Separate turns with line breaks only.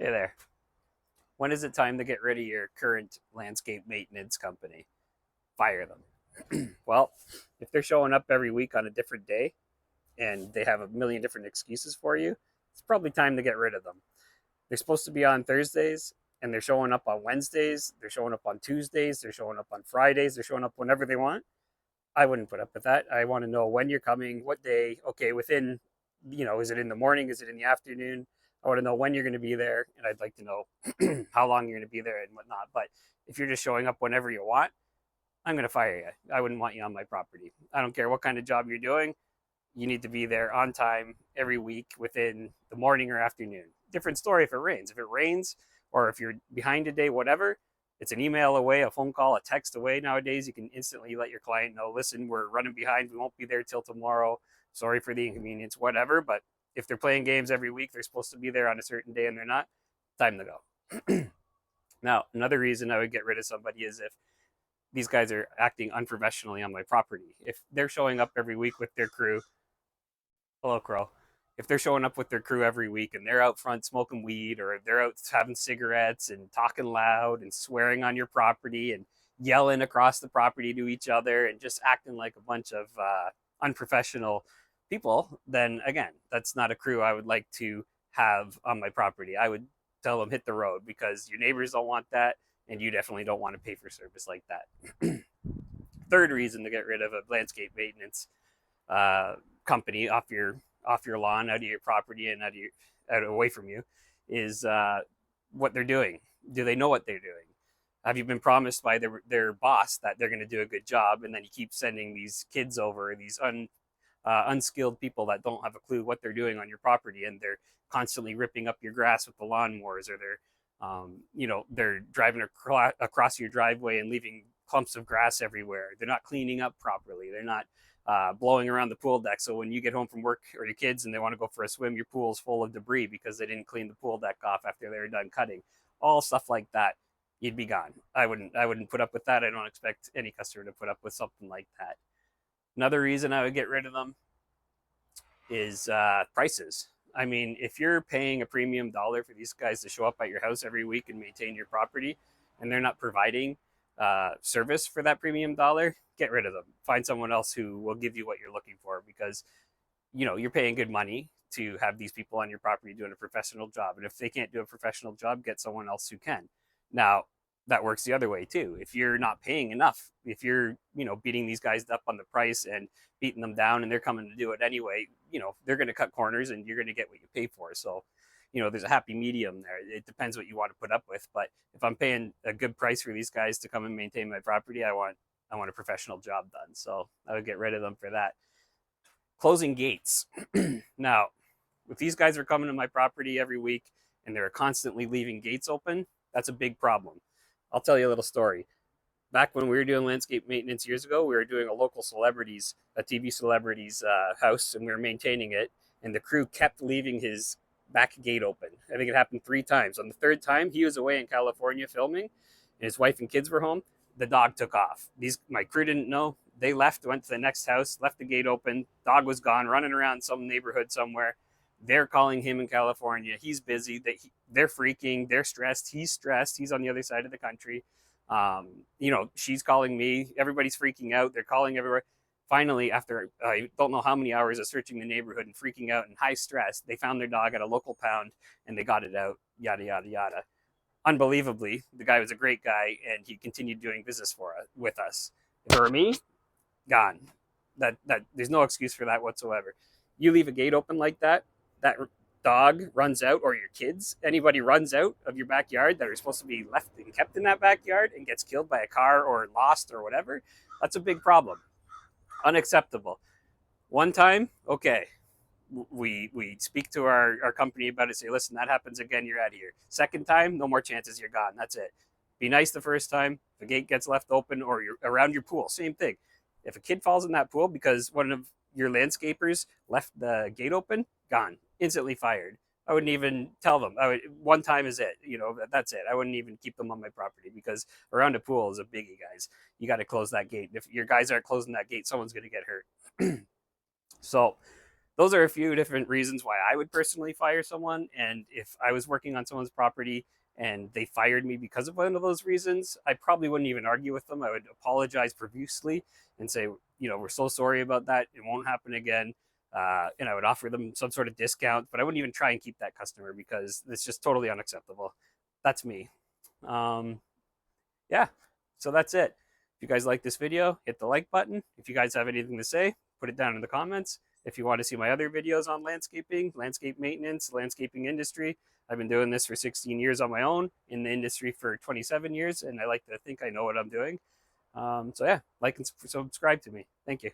Hey there. When is it time to get rid of your current landscape maintenance company? Fire them. Well, if they're showing up every week on a different day and they have a million different excuses for you, it's probably time to get rid of them. They're supposed to be on Thursdays and they're showing up on Wednesdays, they're showing up on Tuesdays, they're showing up on Fridays, they're showing up whenever they want. I wouldn't put up with that. I want to know when you're coming, what day, okay, within, is it in the morning? Is it in the afternoon? I want to know when you're going to be there, and I'd like to know how long you're going to be there and whatnot. But if you're just showing up whenever you want, I'm going to fire you. I wouldn't want you on my property. I don't care what kind of job you're doing. You need to be there on time every week within the morning or afternoon. Different story if it rains. If it rains or if you're behind a day, whatever, it's an email away, a phone call, a text away. Nowadays, you can instantly let your client know, listen, we're running behind. We won't be there till tomorrow. Sorry for the inconvenience, whatever. But if they're playing games every week, they're supposed to be there on a certain day and they're not, time to go. Now, another reason I would get rid of somebody is if these guys are acting unprofessionally on my property. If they're showing up every week with their crew, hello, Crow. If they're showing up with their crew every week and they're out front smoking weed or they're out having cigarettes and talking loud and swearing on your property and yelling across the property to each other and just acting like a bunch of unprofessional people, then again, that's not a crew I would like to have on my property. I would tell them hit the road because your neighbors don't want that and you definitely don't want to pay for service like that. Third reason to get rid of a landscape maintenance uh, company off your lawn, out of your property, and out away from you, is what they're doing. Do they know what they're doing? Have you been promised by their boss that they're going to do a good job, and then you keep sending these kids over, these unskilled people that don't have a clue what they're doing on your property, and they're constantly ripping up your grass with the lawnmowers, or they're driving across your driveway and leaving clumps of grass everywhere. They're not cleaning up properly. They're not blowing around the pool deck. So when you get home from work or your kids and they want to go for a swim, your pool's full of debris because they didn't clean the pool deck off after they were done cutting. All stuff like that, you'd be gone. I wouldn't put up with that. I don't expect any customer to put up with something like that. Another reason I would get rid of them is prices. I mean, if you're paying a premium dollar for these guys to show up at your house every week and maintain your property, and they're not providing service for that premium dollar, get rid of them. Find someone else who will give you what you're looking for because you're paying good money to have these people on your property doing a professional job. And if they can't do a professional job, get someone else who can. Now, that works the other way too. If you're not paying enough, if you're, beating these guys up on the price and beating them down and they're coming to do it anyway, they're going to cut corners and you're going to get what you pay for. So, there's a happy medium there. It depends what you want to put up with. But if I'm paying a good price for these guys to come and maintain my property, I want a professional job done. So I would get rid of them for that. Closing gates. Now, if these guys are coming to my property every week and they're constantly leaving gates open, that's a big problem. I'll tell you a little story. Back when we were doing landscape maintenance years ago, we were doing a TV celebrity's house, and we were maintaining it. And the crew kept leaving his back gate open. I think it happened 3 times. On the third time, he was away in California filming, and his wife and kids were home. The dog took off. My crew didn't know. They left, went to the next house, left the gate open. Dog was gone, running around some neighborhood somewhere. They're calling him in California. He's busy. They're freaking. They're stressed. He's stressed. He's on the other side of the country. She's calling me. Everybody's freaking out. They're calling everywhere. Finally, after I don't know how many hours of searching the neighborhood and freaking out and high stress, they found their dog at a local pound and they got it out. Yada yada yada. Unbelievably, the guy was a great guy and he continued doing business with us. If it were me, gone. That there's no excuse for that whatsoever. You leave a gate open like that dog runs out, or your kids, anybody runs out of your backyard that are supposed to be left and kept in that backyard and gets killed by a car or lost or whatever, that's a big problem. Unacceptable. One time, okay, we speak to our company about it, say, listen, that happens again, you're out of here. Second time, no more chances, you're gone. That's it. Be nice the first time. If the gate gets left open or you're around your pool, same thing. If a kid falls in that pool because one of your landscapers left the gate open, gone. Instantly fired. I wouldn't even tell them. One time is it. That's it. I wouldn't even keep them on my property because around a pool is a biggie, guys. You got to close that gate. If your guys aren't closing that gate, someone's going to get hurt. So those are a few different reasons why I would personally fire someone. And if I was working on someone's property and they fired me because of one of those reasons, I probably wouldn't even argue with them. I would apologize profusely and say, we're so sorry about that. It won't happen again. And I would offer them some sort of discount, but I wouldn't even try and keep that customer because it's just totally unacceptable. That's me. Yeah, so that's it. If you guys like this video, hit the like button. If you guys have anything to say, put it down in the comments. If you want to see my other videos on landscaping, landscape maintenance, landscaping industry, I've been doing this for 16 years on my own, in the industry for 27 years, and I like to think I know what I'm doing. So yeah, like and subscribe to me. Thank you.